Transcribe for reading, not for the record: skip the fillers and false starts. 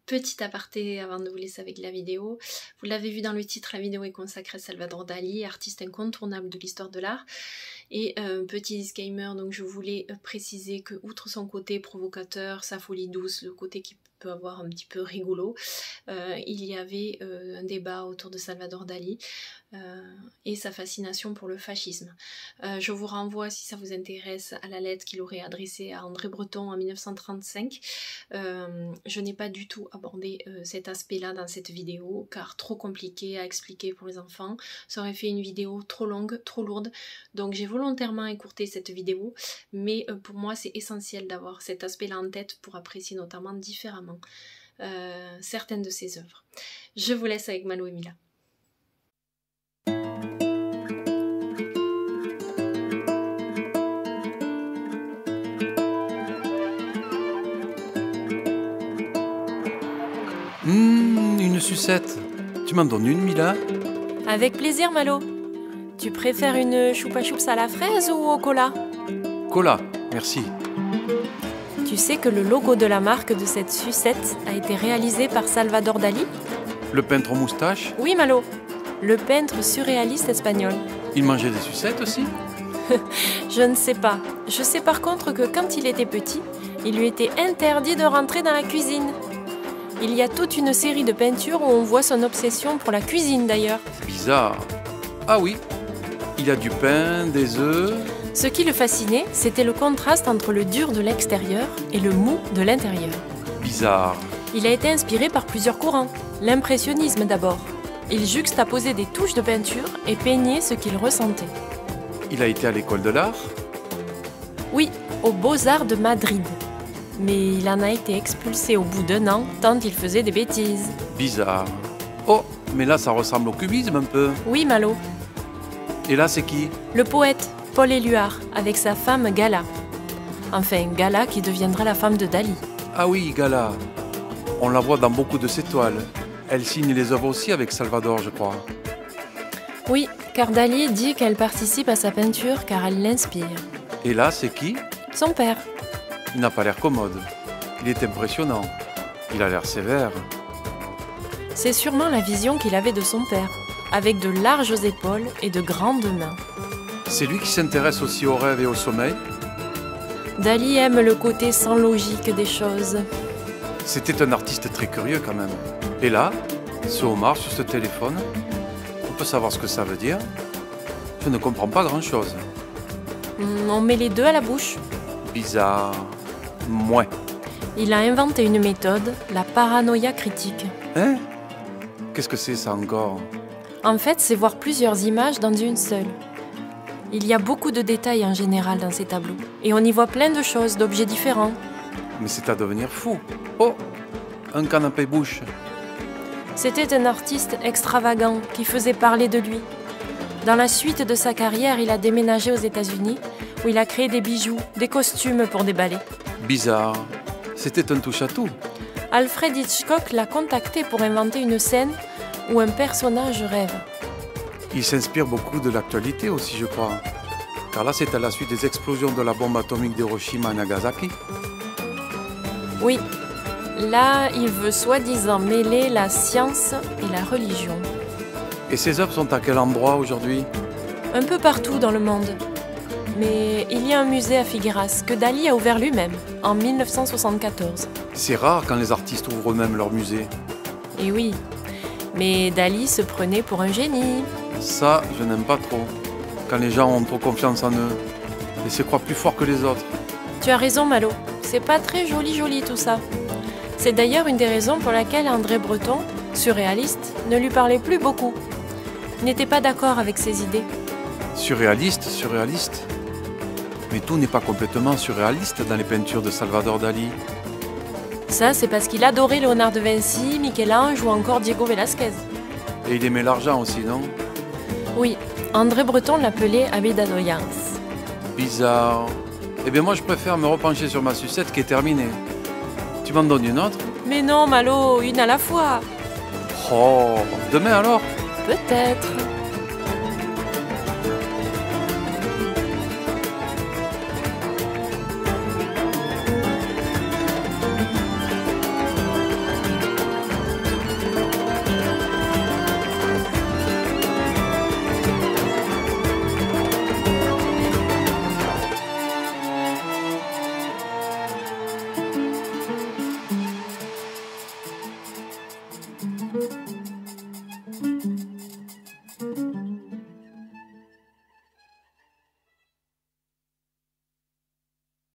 Petit aparté avant de vous laisser avec la vidéo. Vous l'avez vu dans le titre, la vidéo est consacrée à Salvador Dali, artiste incontournable de l'histoire de l'art. Et petit disclaimer, donc je voulais préciser que outre son côté provocateur, sa folie douce, le côté qui peut avoir un petit peu rigolo, il y avait un débat autour de Salvador Dali et sa fascination pour le fascisme. Je vous renvoie, si ça vous intéresse, à la lettre qu'il aurait adressée à André Breton en 1935. Je n'ai pas du tout abordé cet aspect-là dans cette vidéo, car trop compliqué à expliquer pour les enfants. Ça aurait fait une vidéo trop longue, trop lourde, donc j'ai volontairement écourté cette vidéo, mais pour moi c'est essentiel d'avoir cet aspect-là en tête pour apprécier notamment différemment certaines de ses œuvres. Je vous laisse avec Malo et Mila. Une sucette. Tu m'en donnes une, Mila? Avec plaisir, Malo. Tu préfères une choupa choups à la fraise ou au cola? Cola, merci. Tu sais que le logo de la marque de cette sucette a été réalisé par Salvador Dali? Le peintre aux moustaches? Oui, Malo. Le peintre surréaliste espagnol. Il mangeait des sucettes aussi? Je ne sais pas. Je sais par contre que quand il était petit, il lui était interdit de rentrer dans la cuisine. Il y a toute une série de peintures où on voit son obsession pour la cuisine d'ailleurs. Bizarre. Ah oui, il a du pain, des œufs... Ce qui le fascinait, c'était le contraste entre le dur de l'extérieur et le mou de l'intérieur. Bizarre. Il a été inspiré par plusieurs courants. L'impressionnisme d'abord. Il juxtaposait des touches de peinture et peignait ce qu'il ressentait. Il a été à l'école de l'art? Oui, aux Beaux-Arts de Madrid. Mais il en a été expulsé au bout d'1 an, tant il faisait des bêtises. Bizarre. Oh, mais là ça ressemble au cubisme un peu. Oui, Malo. Et là c'est qui? Le poète, Paul Éluard, avec sa femme Gala. Enfin, Gala qui deviendra la femme de Dali. Ah oui, Gala. On la voit dans beaucoup de ses toiles. Elle signe les œuvres aussi avec Salvador, je crois. Oui, car Dali dit qu'elle participe à sa peinture car elle l'inspire. Et là, c'est qui? Son père. Il n'a pas l'air commode. Il est impressionnant. Il a l'air sévère. C'est sûrement la vision qu'il avait de son père, avec de larges épaules et de grandes mains. C'est lui qui s'intéresse aussi au rêve et au sommeil? Dali aime le côté sans logique des choses. C'était un artiste très curieux quand même. Et là, ce homard sur ce téléphone, on peut savoir ce que ça veut dire? Je ne comprends pas grand-chose. On met les deux à la bouche. Bizarre. Mouais. Il a inventé une méthode, la paranoïa critique. Hein? Qu'est-ce que c'est ça encore? En fait, c'est voir plusieurs images dans une seule. Il y a beaucoup de détails en général dans ces tableaux. Et on y voit plein de choses, d'objets différents. Mais c'est à devenir fou. Oh! Un canapé bouche. C'était un artiste extravagant qui faisait parler de lui. Dans la suite de sa carrière, il a déménagé aux États-Unis où il a créé des bijoux, des costumes pour des ballets. Bizarre. C'était un touche-à-tout. Alfred Hitchcock l'a contacté pour inventer une scène où un personnage rêve. Il s'inspire beaucoup de l'actualité aussi, je crois. Car là, c'est à la suite des explosions de la bombe atomique d'Hiroshima et Nagasaki. Oui. Là, il veut soi-disant mêler la science et la religion. Et ces œuvres sont à quel endroit aujourd'hui? Un peu partout dans le monde. Mais il y a un musée à Figueras que Dali a ouvert lui-même, en 1974. C'est rare quand les artistes ouvrent eux-mêmes leur musée. Et oui, mais Dali se prenait pour un génie. Ça, je n'aime pas trop. Quand les gens ont trop confiance en eux et se croient plus forts que les autres. Tu as raison, Malo. C'est pas très joli tout ça. C'est d'ailleurs une des raisons pour laquelle André Breton, surréaliste, ne lui parlait plus beaucoup. Il n'était pas d'accord avec ses idées. Surréaliste? Mais tout n'est pas complètement surréaliste dans les peintures de Salvador Dali. Ça, c'est parce qu'il adorait Léonard de Vinci, Michel-Ange ou encore Diego Velázquez. Et il aimait l'argent aussi, non? Oui, André Breton l'appelait Abidadoyans. Bizarre. Eh bien moi je préfère me repencher sur ma sucette qui est terminée. Tu m'en donnes une autre? Mais non, Malo, une à la fois. Oh, demain alors? Peut-être.